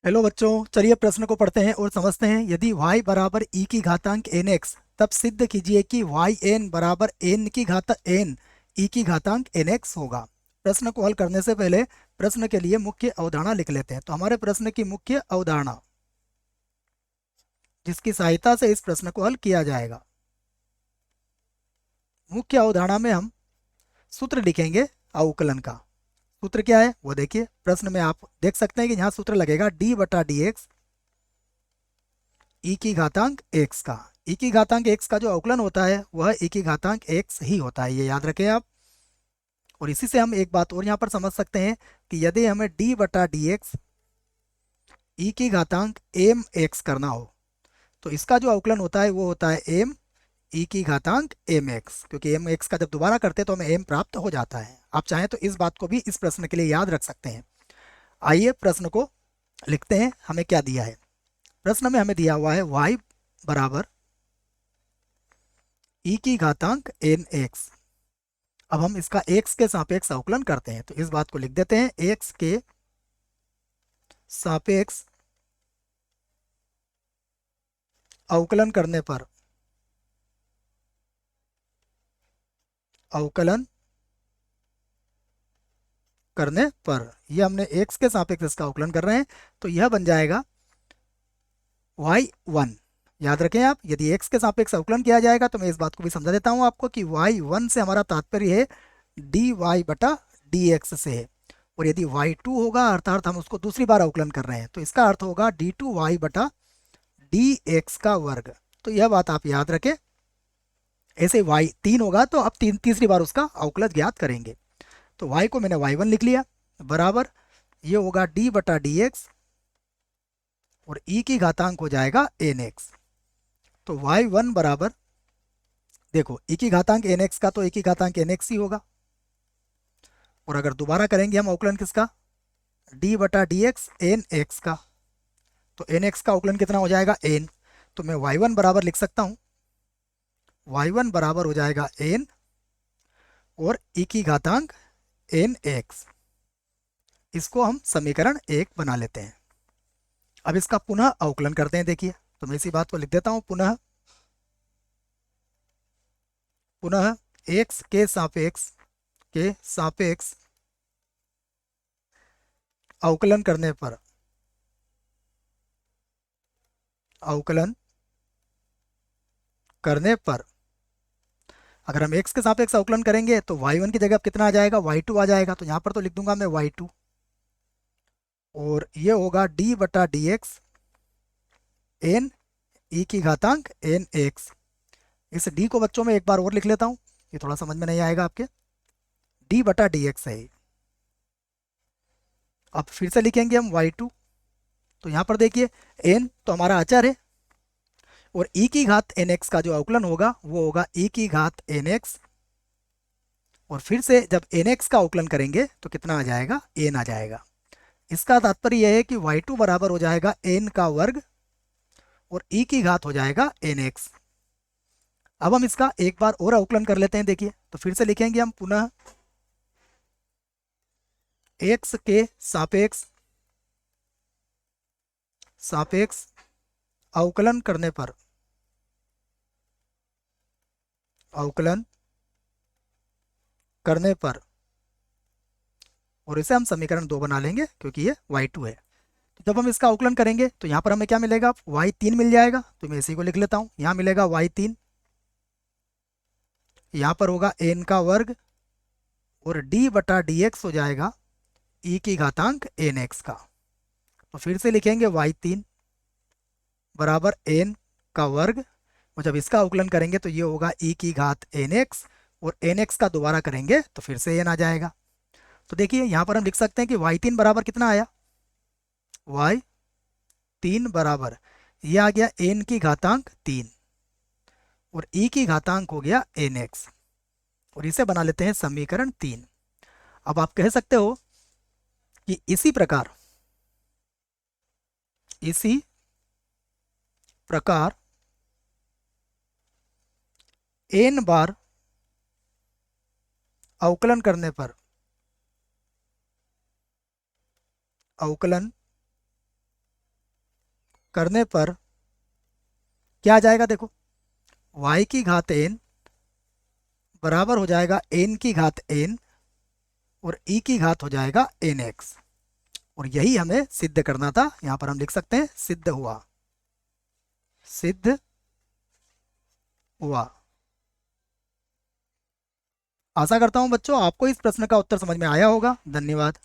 Hello बच्चों, चलिए प्रश्न को पढ़ते हैं और समझते हैं। यदि y बराबर e की घातांक nx, तब सिद्ध कीजिए कि yn बराबर n की घात n e की घातांक nx होगा। प्रश्न को हल करने से पहले प्रश्न के लिए मुख्य अवधारणा लिख लेते हैं। तो हमारे प्रश्न की मुख्य अवधारणा, जिसकी सहायता से इस प्रश्न को हल किया जाएगा, मुख्य अवधारणा में हम सूत्र लिखेंगे अवकलन का। सूत्र क्या है वो देखिए, प्रश्न में आप देख सकते हैं कि यहाँ सूत्र लगेगा d बटा डी एक्स ई की घातांक x का। ई की घातांक x का जो अवकलन होता है वह ई की घातांक x ही होता है, ये याद रखें आप। और इसी से हम एक बात और यहाँ पर समझ सकते हैं कि यदि हमें d बटा डी एक्स ई की घातांक एम एक्स करना हो, तो इसका जो अवकलन होता है वो होता है एम ई की घातांक एम एक्स, क्योंकि एम एक्स का जब दोबारा करते हैं तो हमें एम प्राप्त हो जाता है। आप चाहें तो इस बात को भी इस प्रश्न के लिए याद रख सकते हैं। आइए प्रश्न को लिखते हैं। हमें क्या दिया है प्रश्न में? हमें दिया हुआ है y बराबर ई की घातांक एन एक्स। अब हम इसका x के सापेक्ष अवकलन करते हैं, तो इस बात को लिख देते हैं। x के सापेक्ष अवकलन करने पर, अवकलन करने पर, यह हमने x के सापेक्ष इसका अवकलन कर रहे हैं, तो यह बन जाएगा y1। याद रखें आप, यदि x के सापेक्ष अवकलन किया जाएगा तो मैं इस बात को भी समझा देता हूं आपको कि y1 से हमारा तात्पर्य है dy बटा dx से है। और यदि y2 होगा, अर्थात हम उसको दूसरी बार अवकलन कर रहे हैं, तो इसका अर्थ होगा d2y बटा dx का वर्ग। तो यह बात आप याद रखें। ऐसे y3 होगा तो अब तीसरी बार उसका अवकलज ज्ञात करेंगे। तो y को मैंने y1 लिख लिया, बराबर ये होगा d बटा dx और e की घातांक हो जाएगा nx। तो y1 बराबर, देखो e की घातांक nx का तो e की घातांक nx ही होगा। और अगर दोबारा करेंगे हम अवकलन किसका, d बटा डी एक्स एन एक्स का, तो nx का अवकलन कितना हो जाएगा, n। तो मैं y1 बराबर लिख सकता हूँ, y1 बराबर हो जाएगा n और e की घातांक एन एक्स। इसको हम समीकरण 1 बना लेते हैं। अब इसका पुनः अवकलन करते हैं। देखिए, तो मैं इसी बात को लिख देता हूँ, पुनः पुनः x के सापेक्ष अवकलन करने पर, अवकलन करने पर अगर हम x के सापेक्ष अवकलन करेंगे तो y1 की जगह कितना आ जाएगा, y2 आ जाएगा। तो यहाँ पर तो लिख दूंगा मैं y2, और ये होगा d बटा डी एक्स एन ई की घातांक एन एक्स। इस d को बच्चों में एक बार और लिख लेता हूँ, ये थोड़ा समझ में नहीं आएगा आपके। d बटा डी एक्स है। अब फिर से लिखेंगे हम y2। तो यहाँ पर देखिए n तो हमारा अचर है, और e की घात nx का जो अवकलन होगा वो होगा e की घात nx। और फिर से जब nx का अवकलन करेंगे तो कितना आ जाएगा, n आ जाएगा। इसका तात्पर्य यह है कि y2 बराबर हो जाएगा n का वर्ग और e की घात हो जाएगा nx। अब हम इसका एक बार और अवकलन कर लेते हैं। देखिए, तो फिर से लिखेंगे हम, पुनः x के सापेक्ष सापेक्ष अवकलन करने पर, अवकलन करने पर, और इसे हम समीकरण 2 बना लेंगे क्योंकि ये y2 है। तो जब हम इसका अवकलन करेंगे तो यहाँ पर हमें क्या मिलेगा, y3 मिल जाएगा। तो मैं इसी को लिख लेता हूँ, यहाँ मिलेगा y3, यहाँ पर होगा n का वर्ग और d बटा डी एक्स हो जाएगा e की घातांक nx का। तो फिर से लिखेंगे y3 बराबर n का वर्ग, और जब इसका अवकलन करेंगे तो ये होगा e की घात nx, और nx का दोबारा करेंगे तो फिर से n आ जाएगा। तो देखिए यहाँ पर हम लिख सकते हैं कि y3 बराबर कितना आया, y3 बराबर ये आ गया n की घातांक 3 और e की घातांक हो गया nx, और इसे बना लेते हैं समीकरण 3। अब आप कह सकते हो कि इसी प्रकार n बार अवकलन करने पर, अवकलन करने पर क्या आ जाएगा, देखो y की घात n बराबर हो जाएगा n की घात n और e की घात हो जाएगा nx। और यही हमें सिद्ध करना था, यहां पर हम लिख सकते हैं सिद्ध हुआ, सिद्ध हुआ। आशा करता हूं बच्चों आपको इस प्रश्न का उत्तर समझ में आया होगा। धन्यवाद।